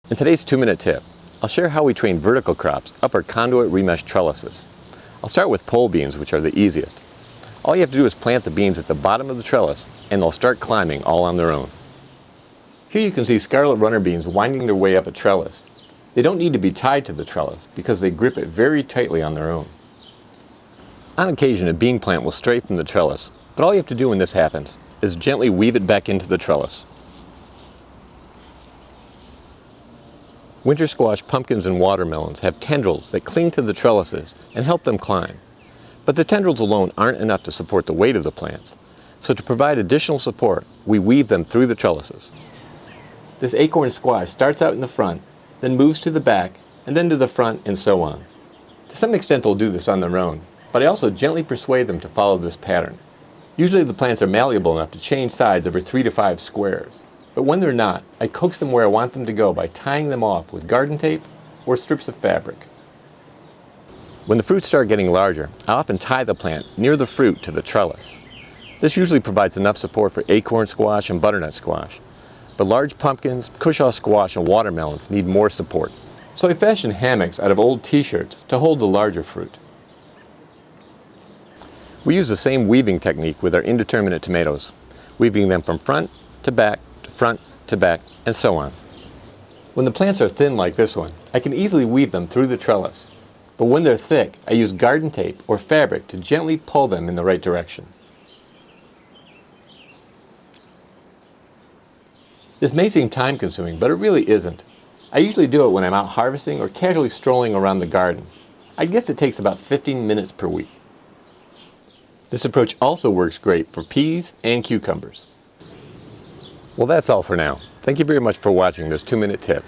In today's 2-minute tip, I'll share how we train vertical crops up our conduit remesh trellises. I'll start with pole beans, which are the easiest. All you have to do is plant the beans at the bottom of the trellis and they'll start climbing all on their own. Here you can see scarlet runner beans winding their way up a trellis. They don't need to be tied to the trellis because they grip it very tightly on their own. On occasion, a bean plant will stray from the trellis, but all you have to do when this happens is gently weave it back into the trellis. Winter squash, pumpkins, and watermelons have tendrils that cling to the trellises and help them climb. But the tendrils alone aren't enough to support the weight of the plants, so to provide additional support, we weave them through the trellises. This acorn squash starts out in the front, then moves to the back, and then to the front, and so on. To some extent they'll do this on their own, but I also gently persuade them to follow this pattern. Usually the plants are malleable enough to change sides over 3 to 5 squares. But when they're not, I coax them where I want them to go by tying them off with garden tape or strips of fabric. When the fruits start getting larger, I often tie the plant near the fruit to the trellis. This usually provides enough support for acorn squash and butternut squash. But large pumpkins, cushaw squash, and watermelons need more support. So I fashion hammocks out of old t-shirts to hold the larger fruit. We use the same weaving technique with our indeterminate tomatoes, weaving them from front to back, to front to back, and so on. When the plants are thin like this one, I can easily weave them through the trellis. But when they're thick, I use garden tape or fabric to gently pull them in the right direction. This may seem time-consuming, but it really isn't. I usually do it when I'm out harvesting or casually strolling around the garden. I guess it takes about 15 minutes per week. This approach also works great for peas and cucumbers. Well, that's all for now. Thank you very much for watching this 2-minute tip.